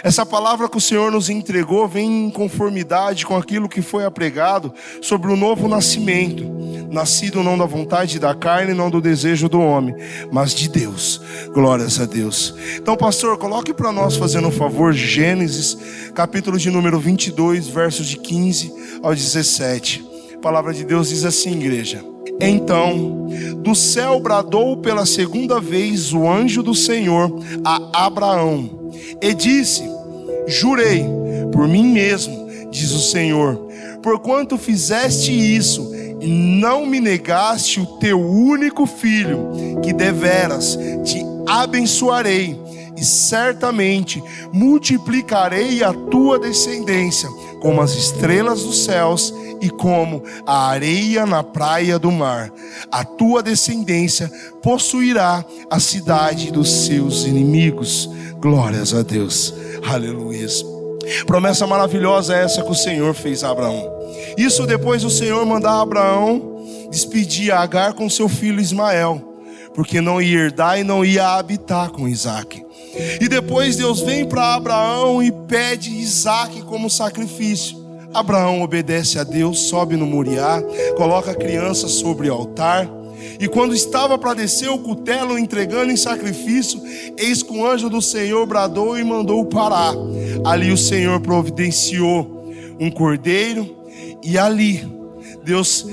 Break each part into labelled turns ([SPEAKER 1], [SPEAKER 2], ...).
[SPEAKER 1] Essa palavra que o Senhor nos entregou vem em conformidade com aquilo que foi apregado sobre o novo nascimento, nascido não da vontade da carne, não do desejo do homem, mas de Deus. Glórias a Deus. Então, pastor, coloque para nós, fazendo um favor, Gênesis, capítulo de número 22, versos de 15 ao 17. A palavra de Deus diz assim, igreja: Então, do céu bradou pela segunda vez o anjo do Senhor a Abraão, e disse: Jurei por mim mesmo, diz o Senhor, porquanto fizeste isso, e não me negaste o teu único filho, que deveras te abençoarei, e certamente multiplicarei a tua descendência, como as estrelas dos céus e como a areia na praia do mar. A tua descendência possuirá a cidade dos seus inimigos. Glórias a Deus. Aleluia. Promessa maravilhosa essa que o Senhor fez a Abraão. Isso depois do Senhor mandar Abraão despedir a Agar com seu filho Ismael, porque não ia herdar e não ia habitar com Isaac. E depois Deus vem para Abraão e pede Isaac como sacrifício. Abraão obedece a Deus, sobe no Moriá, coloca a criança sobre o altar. E quando estava para descer o cutelo entregando em sacrifício, eis que o anjo do Senhor bradou e mandou parar. Ali o Senhor providenciou um cordeiro, e ali Deus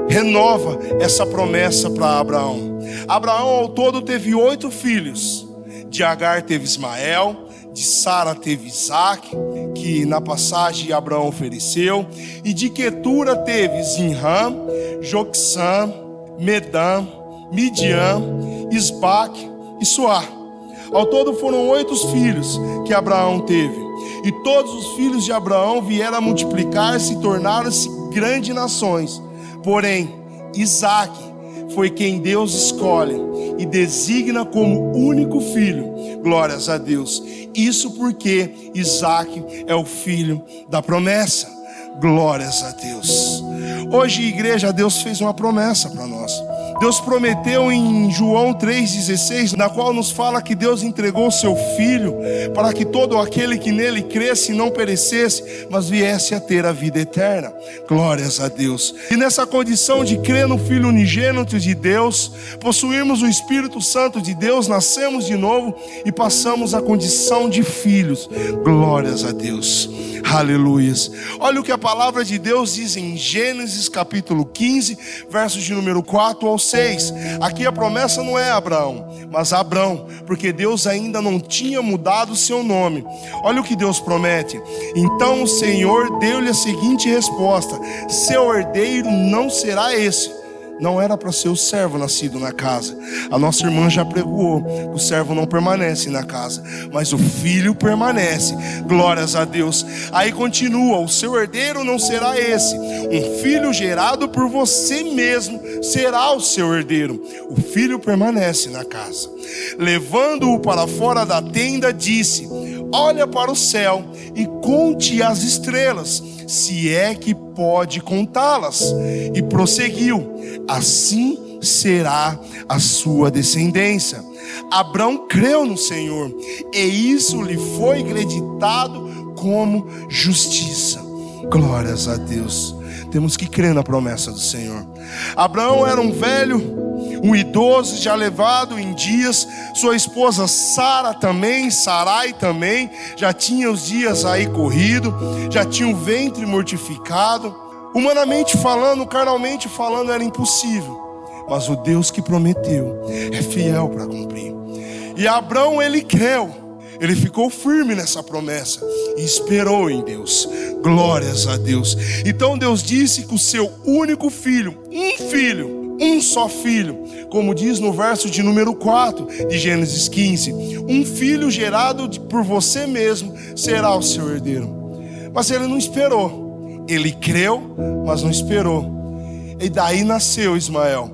[SPEAKER 1] renova essa promessa para Abraão. Abraão ao todo teve 8 filhos. De Agar teve Ismael, de Sara teve Isaac, que na passagem Abraão ofereceu, e de Quetura teve Zinram, Joksã, Medã, Midian, Isbaque e Suá. Ao todo foram 8 filhos que Abraão teve, e todos os filhos de Abraão vieram a multiplicar-se e tornaram-se grandes nações. Porém, Isaac foi quem Deus escolhe e designa como único filho. Glórias a Deus. Isso porque Isaac é o filho da promessa. Glórias a Deus. Hoje, igreja, Deus fez uma promessa para nós. Deus prometeu em João 3,16, na qual nos fala que Deus entregou o seu Filho para que todo aquele que nele cresce não perecesse, mas viesse a ter a vida eterna. Glórias a Deus. E nessa condição de crer no Filho unigênito de Deus, possuímos o Espírito Santo de Deus, nascemos de novo e passamos a condição de filhos. Glórias a Deus. Aleluias. Olha o que a palavra de Deus diz em Gênesis capítulo 15, versos de número 4 ao 6. Aqui a promessa não é Abraão, mas Abrão, porque Deus ainda não tinha mudado o seu nome. Olha o que Deus promete. Então o Senhor deu-lhe a seguinte resposta: seu herdeiro não será esse. Não era para ser o servo nascido na casa. A nossa irmã já pregou: o servo não permanece na casa, mas o filho permanece. Glórias a Deus. Aí continua: o seu herdeiro não será esse. Um filho gerado por você mesmo será o seu herdeiro. O filho permanece na casa. Levando-o para fora da tenda, disse: olha para o céu e conte as estrelas, se é que pode contá-las. E prosseguiu: assim será a sua descendência. Abrão creu no Senhor, e isso lhe foi acreditado como justiça. Glórias a Deus. Temos que crer na promessa do Senhor. Abraão era um velho, um idoso já levado em dias. Sua esposa Sarai também, já tinha os dias aí corrido, já tinha o ventre mortificado. Humanamente falando, carnalmente falando, era impossível, mas o Deus que prometeu é fiel para cumprir. E Abrão, ele creu, ele ficou firme nessa promessa e esperou em Deus. Glórias a Deus. Então Deus disse que o seu único filho, um só filho, como diz no verso de número 4 de Gênesis 15, um filho gerado por você mesmo será o seu herdeiro. Mas ele não esperou. Ele creu, mas não esperou. E daí nasceu Ismael.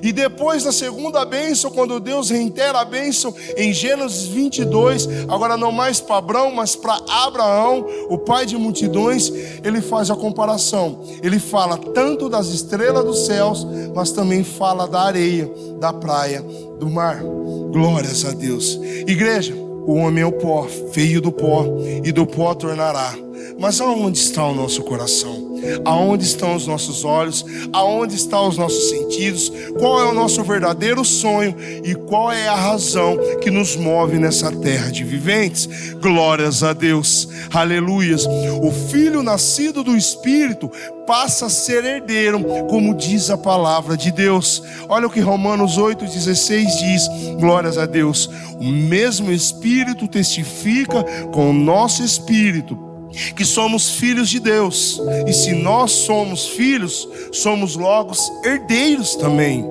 [SPEAKER 1] E depois da segunda bênção, quando Deus reitera a bênção em Gênesis 22, agora não mais para Abrão, mas para Abraão, o pai de multidões, ele faz a comparação. Ele fala tanto das estrelas dos céus, mas também fala da areia, da praia, do mar. Glórias a Deus. Igreja, O homem é o pó, veio do pó e do pó tornará. Mas aonde está o nosso coração? Aonde estão os nossos olhos? Aonde estão os nossos sentidos? Qual é o nosso verdadeiro sonho? E qual é a razão que nos move nessa terra de viventes? Glórias a Deus, aleluias. O filho nascido do Espírito passa a ser herdeiro, como diz a palavra de Deus. Olha o que Romanos 8,16 diz, glórias a Deus. O mesmo Espírito testifica com o nosso espírito que somos filhos de Deus, e se nós somos filhos, somos logo herdeiros também,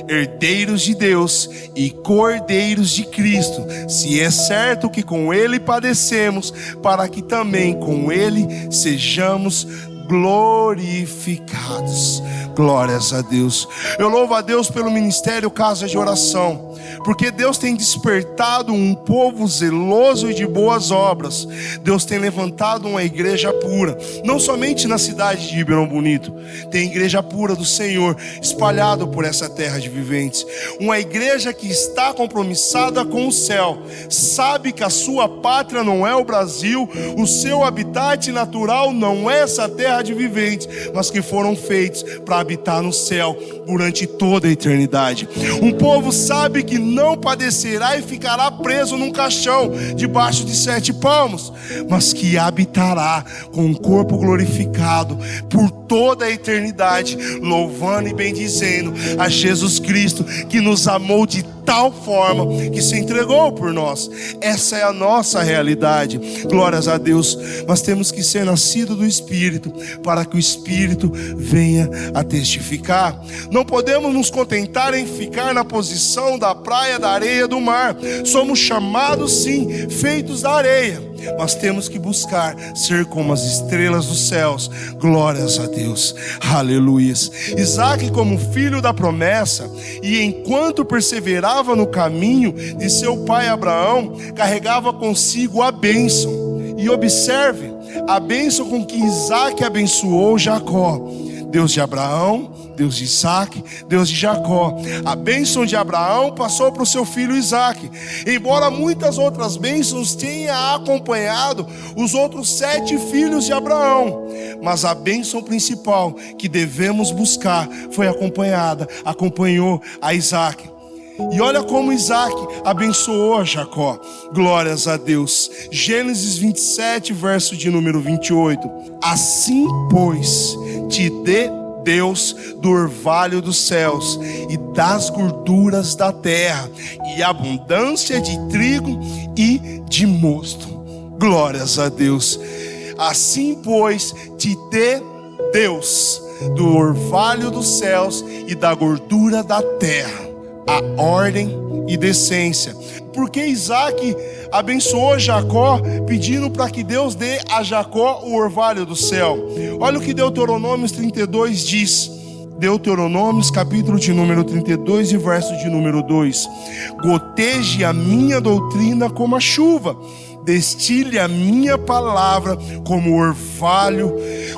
[SPEAKER 1] herdeiros de Deus e co-herdeiros de Cristo, se é certo que com Ele padecemos, para que também com Ele sejamos glorificados. Glórias a Deus. Eu louvo a Deus pelo ministério Casa de Oração, porque Deus tem despertado um povo zeloso e de boas obras. Deus tem levantado uma igreja pura, não somente na cidade de Ribeirão Bonito, tem igreja pura do Senhor espalhado por essa terra de viventes, uma igreja que está compromissada com o céu, sabe que a sua pátria não é o Brasil, o seu habitat natural não é essa terra de viventes, mas que foram feitos para habitar no céu durante toda a eternidade. Um povo sabe que não padecerá e ficará preso num caixão debaixo de 7 palmos, mas que habitará com um corpo glorificado por toda a eternidade, louvando e bendizendo a Jesus Cristo, que nos amou de tal forma que se entregou por nós. Essa é a nossa realidade. Glórias a Deus. Mas temos que ser nascidos do Espírito, para que o Espírito venha a testificar. Não podemos nos contentar em ficar na posição da praia, da areia, do mar. Somos chamados sim, feitos da areia, mas temos que buscar ser como as estrelas dos céus. Glórias a Deus, aleluias. Isaac, como filho da promessa, e enquanto perseverava no caminho de seu pai Abraão, carregava consigo a bênção. E observe a bênção com que Isaac abençoou Jacó. Deus de Abraão, Deus de Isaac, Deus de Jacó. A bênção de Abraão passou para o seu filho Isaac, embora muitas outras bênçãos tenham acompanhado os outros 7 filhos de Abraão, mas a bênção principal que devemos buscar acompanhou a Isaac. E olha como Isaac abençoou a Jacó. Glórias a Deus. Gênesis 27, verso de número 28. Assim, pois, te dê Deus do orvalho dos céus e das gorduras da terra, e abundância de trigo e de mosto. Glórias a Deus. Assim, pois, te dê Deus do orvalho dos céus e da gordura da terra, a ordem e decência. Porque Isaac abençoou Jacó, pedindo para que Deus dê a Jacó o orvalho do céu. Olha o que Deuteronômios 32 diz. Deuteronômios, capítulo de número 32 e verso de número 2. Goteje a minha doutrina como a chuva, destile a minha palavra como orvalho,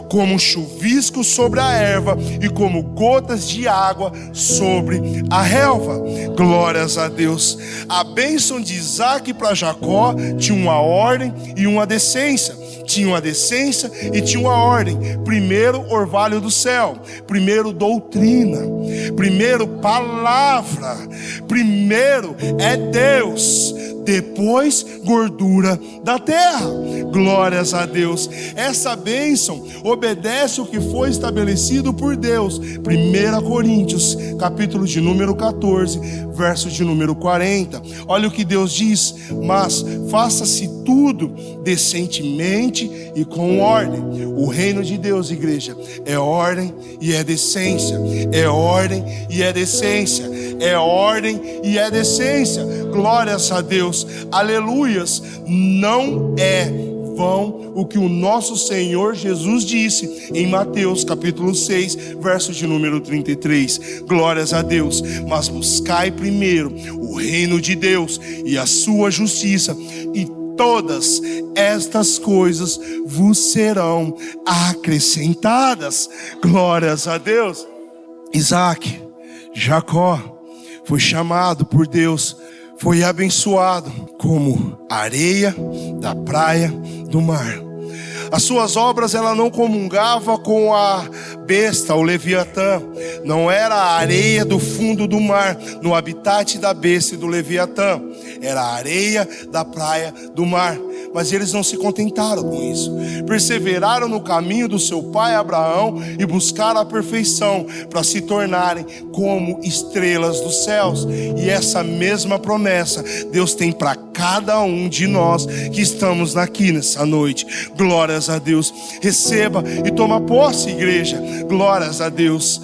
[SPEAKER 1] como chuvisco sobre a erva e como gotas de água sobre a relva. Glórias a Deus. A bênção de Isaac para Jacó tinha uma ordem e uma decência. Tinha uma decência e tinha uma ordem. Primeiro, orvalho do céu. Primeiro, doutrina. Primeiro, palavra. Primeiro é Deus. Depois, gordura da terra. Glórias a Deus. Essa bênção obedece o que foi estabelecido por Deus. 1 Coríntios, capítulo de número 14, verso de número 40. Olha o que Deus diz: mas faça-se tudo decentemente e com ordem. O reino de Deus, igreja, é ordem e é decência. É ordem e é decência. É ordem e é decência. Glórias a Deus, aleluias. Não é vão o que o nosso Senhor Jesus disse em Mateus capítulo 6, verso de número 33. Glórias a Deus. Mas buscai primeiro o reino de Deus e a sua justiça, e todas estas coisas vos serão acrescentadas. Glórias a Deus. Isaac, Jacó, foi chamado por Deus foi abençoado como a areia da praia do mar. As suas obras ela não comungava com a besta, o Leviatã. Não era a areia do fundo do mar, no habitat da besta e do Leviatã. Era a areia da praia do mar. Mas eles não se contentaram com isso. Perseveraram no caminho do seu pai Abraão e buscaram a perfeição para se tornarem como estrelas dos céus. E essa mesma promessa Deus tem para cada um de nós que estamos aqui nessa noite. Glórias a Deus. Receba e toma posse, igreja. Glórias a Deus.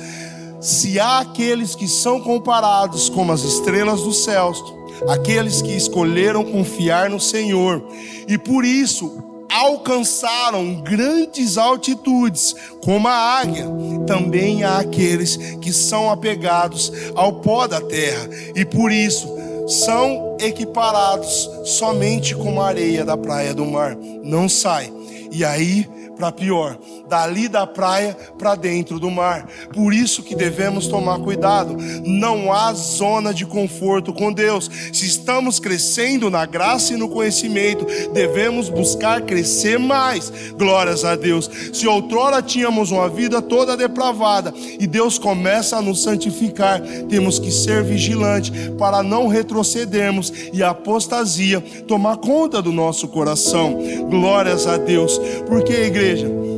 [SPEAKER 1] Se há aqueles que são comparados como as estrelas dos céus, aqueles que escolheram confiar no Senhor e por isso alcançaram grandes altitudes, como a águia, também há aqueles que são apegados ao pó da terra e por isso são equiparados somente como a areia da praia do mar. Não sai. E aí, para pior, dali da praia para dentro do mar. Por isso que devemos tomar cuidado. Não há zona de conforto com Deus. Se estamos crescendo na graça e no conhecimento, devemos buscar crescer mais. Glórias a Deus. Se outrora tínhamos uma vida toda depravada e Deus começa a nos santificar, temos que ser vigilantes para não retrocedermos e a apostasia tomar conta do nosso coração. Glórias a Deus. Porque, igreja,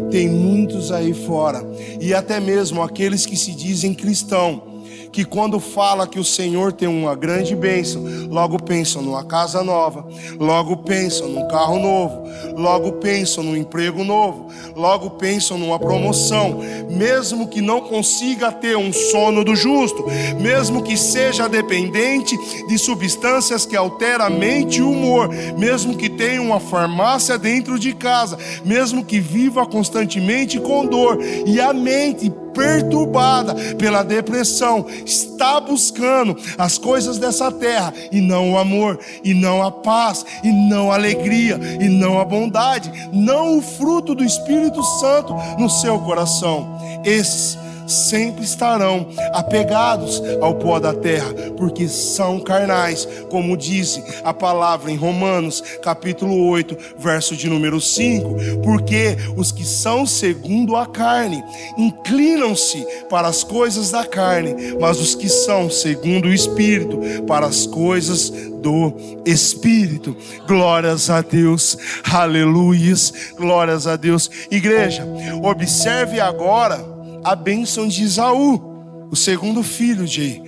[SPEAKER 1] tem muitos aí fora, e até mesmo aqueles que se dizem cristãos, que quando fala que o Senhor tem uma grande bênção, logo pensam numa casa nova, logo pensam num carro novo, logo pensam num emprego novo, logo pensam numa promoção, mesmo que não consiga ter um sono do justo, mesmo que seja dependente de substâncias que alteram a mente e o humor, mesmo que tenha uma farmácia dentro de casa, mesmo que viva constantemente com dor e a mente perturbada pela depressão, está buscando as coisas dessa terra e não o amor, e não a paz, e não a alegria, e não a bondade, não o fruto do Espírito Santo no seu coração. Esses sempre estarão apegados ao pó da terra, porque são carnais, como diz a palavra em Romanos capítulo 8, verso de número 5, porque os que são segundo a carne inclinam-se para as coisas da carne, mas os que são segundo o Espírito para as coisas do Espírito. Glórias a Deus, aleluias, glórias a Deus. Igreja, observe agora a bênção de Esaú, o segundo filho de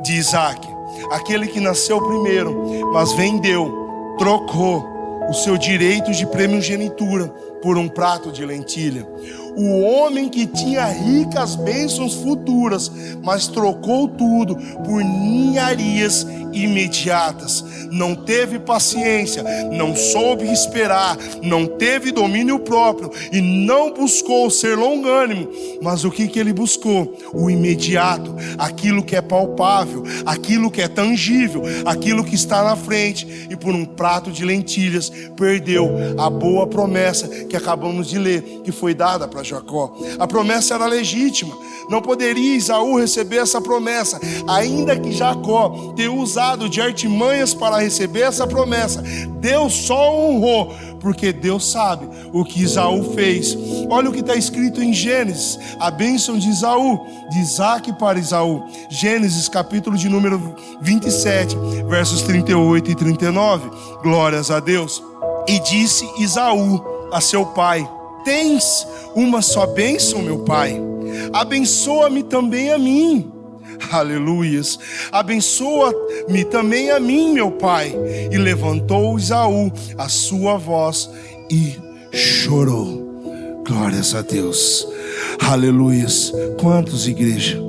[SPEAKER 1] Isaac, aquele que nasceu primeiro, mas vendeu, trocou o seu direito de primogenitura por um prato de lentilha. O homem que tinha ricas bênçãos futuras, mas trocou tudo por ninharias imediatas. Não teve paciência, não soube esperar, não teve domínio próprio e não buscou ser longânimo. Mas o que ele buscou? O imediato, aquilo que é palpável, aquilo que é tangível, aquilo que está na frente, e por um prato de lentilhas perdeu a boa promessa que acabamos de ler, que foi dada para Jacó. A promessa era legítima, não poderia Esaú receber essa promessa, ainda que Jacó tenha usado de artimanhas para receber essa promessa. Deus só honrou, porque Deus sabe o que Esaú fez. Olha o que está escrito em Gênesis, a bênção de Esaú, de Isaac para Esaú. Gênesis capítulo de número 27, versos 38 e 39. Glórias a Deus. E disse Esaú a seu pai: tens uma só bênção, meu pai? Abençoa-me também a mim. Aleluias. Abençoa-me também a mim, meu pai. E levantou Esaú a sua voz e chorou. Glórias a Deus. Aleluias. Quantos, igreja?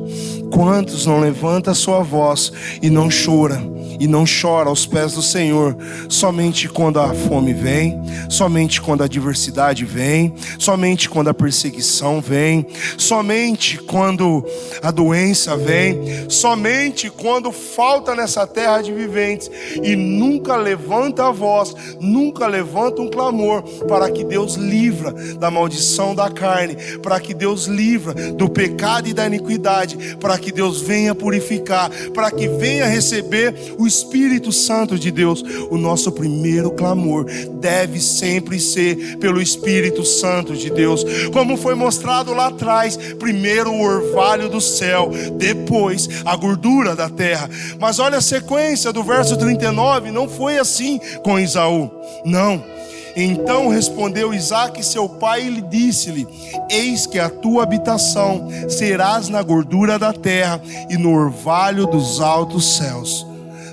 [SPEAKER 1] Quantos não levanta a sua voz e não chora? E não chora aos pés do Senhor, somente quando a fome vem, somente quando a adversidade vem, somente quando a perseguição vem, somente quando a doença vem, somente quando falta nessa terra de viventes, e nunca levanta a voz, nunca levanta um clamor para que Deus livra da maldição da carne, para que Deus livra do pecado e da iniquidade, para que Deus venha purificar, para que venha receber o o Espírito Santo de Deus. O nosso primeiro clamor deve sempre ser pelo Espírito Santo de Deus, como foi mostrado lá atrás. Primeiro o orvalho do céu, depois a gordura da terra. Mas olha a sequência do verso 39, não foi assim com Esaú, não. Então respondeu Isaque seu pai e disse-lhe: eis que a tua habitação serás na gordura da terra e no orvalho dos altos céus.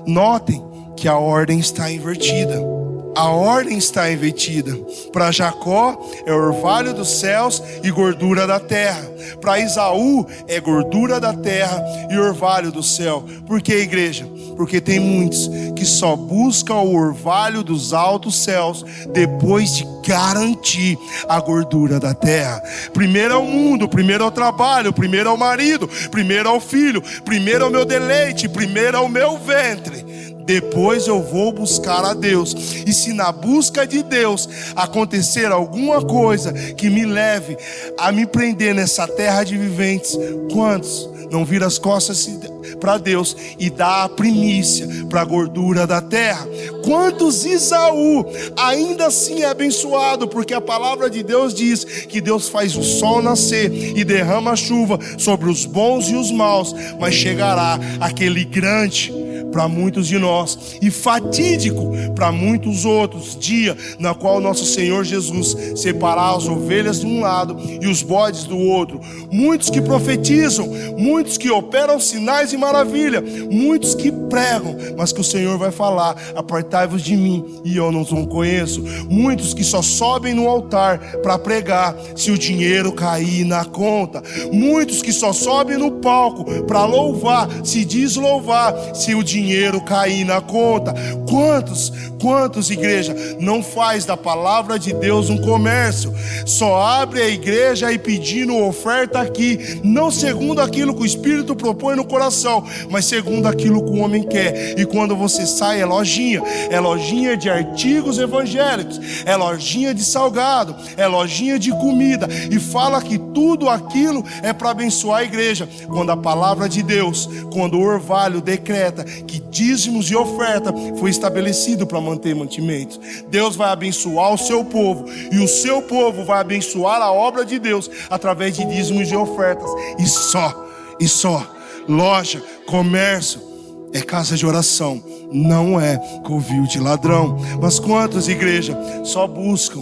[SPEAKER 1] Notem que a ordem está invertida. A ordem está invertida. Para Jacó é orvalho dos céus e gordura da terra. Para Esaú é gordura da terra e orvalho do céu. Por que, igreja? Porque tem muitos que só buscam o orvalho dos altos céus depois de garantir a gordura da terra. Primeiro é o mundo, primeiro é o trabalho, primeiro é o marido, primeiro é o filho, primeiro é o meu deleite, primeiro é o meu ventre. Depois eu vou buscar a Deus. E se na busca de Deus acontecer alguma coisa que me leve a me prender nessa terra de viventes, quantos não viram as costas para Deus e dá a primícia para a gordura da terra? Quantos Esaú ainda assim é abençoado, porque a palavra de Deus diz que Deus faz o sol nascer e derrama a chuva sobre os bons e os maus, mas chegará aquele grande para muitos de nós e fatídico para muitos outros dia, na qual nosso Senhor Jesus separar as ovelhas de um lado e os bodes do outro. Muitos que profetizam, muitos que operam sinais e maravilha, muitos que pregam, mas que o Senhor vai falar: apartai-vos de mim, e eu não os conheço. Muitos que só sobem no altar para pregar se o dinheiro cair na conta. Muitos que só sobem no palco para louvar, se deslouvar se o dinheiro cair na conta. Quantos, igreja, não faz da palavra de Deus um comércio? Só abre a igreja e pedindo oferta aqui, não segundo aquilo que o Espírito propõe no coração, mas segundo aquilo que o homem quer. E quando você sai, é lojinha de artigos evangélicos, é lojinha de salgado, é lojinha de comida, e fala que tudo aquilo é para abençoar a igreja, quando a palavra de Deus, quando o orvalho decreta que dízimos e oferta foi estabelecido para manter mantimentos. Deus vai abençoar o seu povo, e o seu povo vai abençoar a obra de Deus através de dízimos e ofertas. E só loja, comércio é casa de oração, não é covil de ladrão. Mas quantos, igreja, só buscam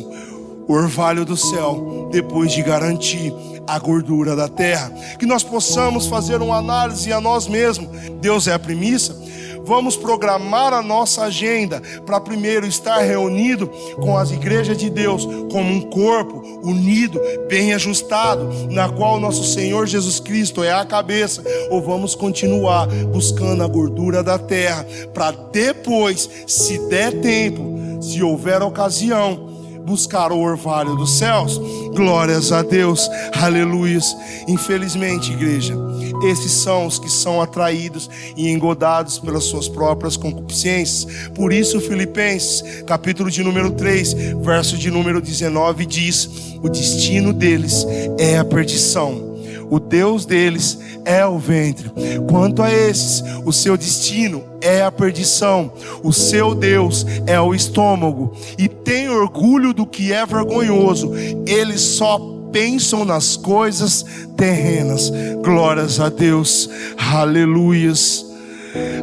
[SPEAKER 1] o orvalho do céu depois de garantir a gordura da terra? Que nós possamos fazer uma análise a nós mesmos. Deus é a primícia. Vamos programar a nossa agenda para primeiro estar reunido com as igrejas de Deus como um corpo unido, bem ajustado, na qual nosso Senhor Jesus Cristo é a cabeça, ou vamos continuar buscando a gordura da terra para depois, se der tempo, se houver ocasião, buscar o orvalho dos céus? Glórias a Deus, aleluias. Infelizmente, igreja, esses são os que são atraídos e engodados pelas suas próprias concupiscências. Por isso Filipenses, capítulo de número 3, verso de número 19 diz: o destino deles é a perdição, o Deus deles é o ventre. Quanto a esses, o seu destino é a perdição, o seu Deus é o estômago, e tem orgulho do que é vergonhoso. Eles só pensam nas coisas terrenas. Glórias a Deus, aleluias.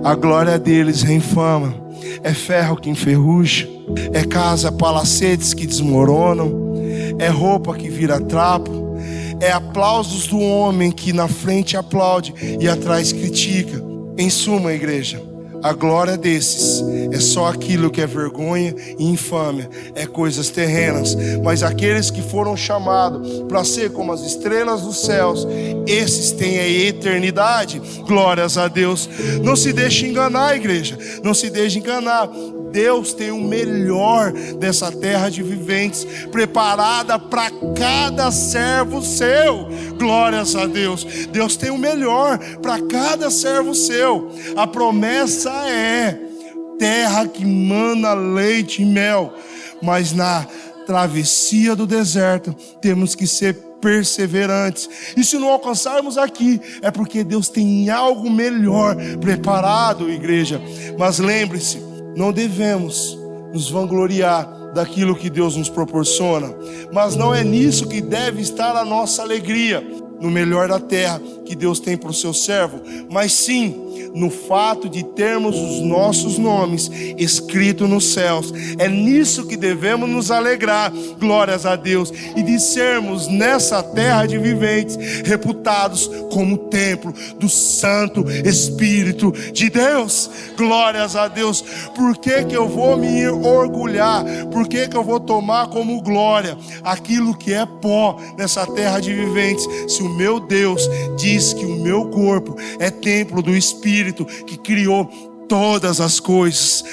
[SPEAKER 1] A glória deles é infama, é ferro que enferruja, é casa, palacetes que desmoronam, é roupa que vira trapo, é aplausos do homem que na frente aplaude e atrás critica. Em suma, igreja, a glória desses é só aquilo que é vergonha e infâmia, é coisas terrenas. Mas aqueles que foram chamados para ser como as estrelas dos céus, esses têm a eternidade. Glórias a Deus. Não se deixe enganar, igreja, não se deixe enganar. Deus tem o melhor dessa terra de viventes, preparada para cada servo seu. Glórias a Deus. Deus tem o melhor para cada servo seu. A promessa é terra que mana leite e mel. Mas na travessia do deserto temos que ser perseverantes. E se não alcançarmos aqui, é porque Deus tem algo melhor preparado, igreja. Mas lembre-se, não devemos nos vangloriar daquilo que Deus nos proporciona, mas não é nisso que deve estar a nossa alegria, no melhor da terra que Deus tem para o seu servo, mas sim no fato de termos os nossos nomes escritos nos céus. É nisso que devemos nos alegrar, glórias a Deus, e de sermos nessa terra de viventes reputados como templo do Santo Espírito de Deus, glórias a Deus. Por que que eu vou me orgulhar? Por que que eu vou tomar como glória aquilo que é pó nessa terra de viventes, se o meu Deus diz que o meu corpo é templo do Espírito que criou todas as coisas,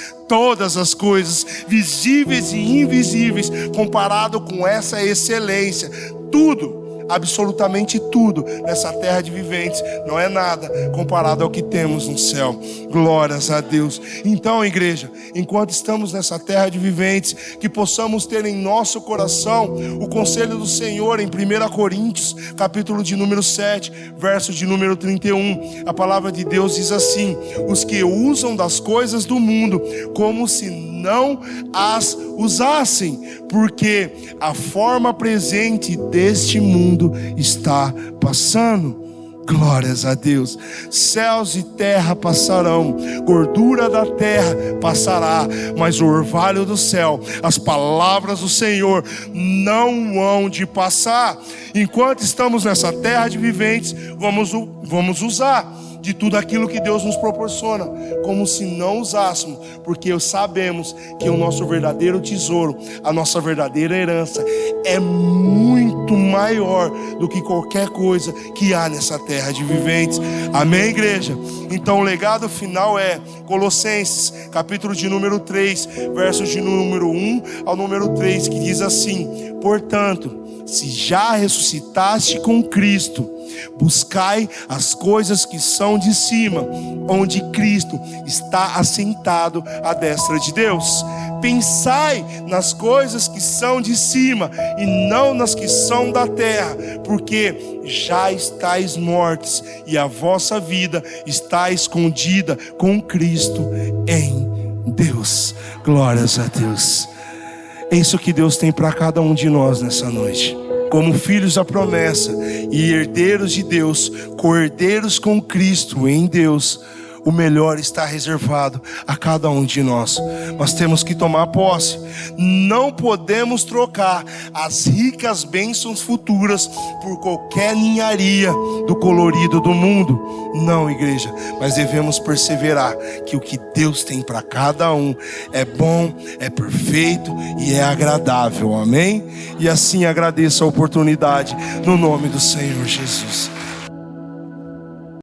[SPEAKER 1] visíveis e invisíveis, comparado com essa excelência? Tudo, absolutamente tudo nessa terra de viventes não é nada comparado ao que temos no céu, glórias a Deus. Então, igreja, enquanto estamos nessa terra de viventes, que possamos ter em nosso coração o conselho do Senhor em 1 Coríntios, capítulo de número 7, verso de número 31. A palavra de Deus diz assim: os que usam das coisas do mundo como se não as usassem, porque a forma presente deste mundo está passando. Glórias a Deus. Céus e terra passarão, gordura da terra passará, mas o orvalho do céu, as palavras do Senhor não hão de passar. Enquanto estamos nessa terra de viventes, vamos usar de tudo aquilo que Deus nos proporciona, como se não usássemos, porque sabemos que o nosso verdadeiro tesouro, a nossa verdadeira herança é muito maior do que qualquer coisa que há nessa terra de viventes. Amém, igreja? Então o legado final é Colossenses, capítulo de número 3, versos de número 1 ao número 3, que diz assim: portanto, se já ressuscitaste com Cristo, buscai as coisas que são de cima, onde Cristo está assentado à destra de Deus. Pensai nas coisas que são de cima e não nas que são da terra, porque já estáis mortos e a vossa vida está escondida com Cristo em Deus. Glórias a Deus. É isso que Deus tem para cada um de nós nessa noite. Como filhos da promessa e herdeiros de Deus, co-herdeiros com Cristo em Deus, o melhor está reservado a cada um de nós. Nós temos que tomar posse. Não podemos trocar as ricas bênçãos futuras por qualquer ninharia do colorido do mundo. Não, igreja, mas devemos perseverar que o que Deus tem para cada um é bom, é perfeito e é agradável. Amém? E assim agradeço a oportunidade no nome do Senhor Jesus.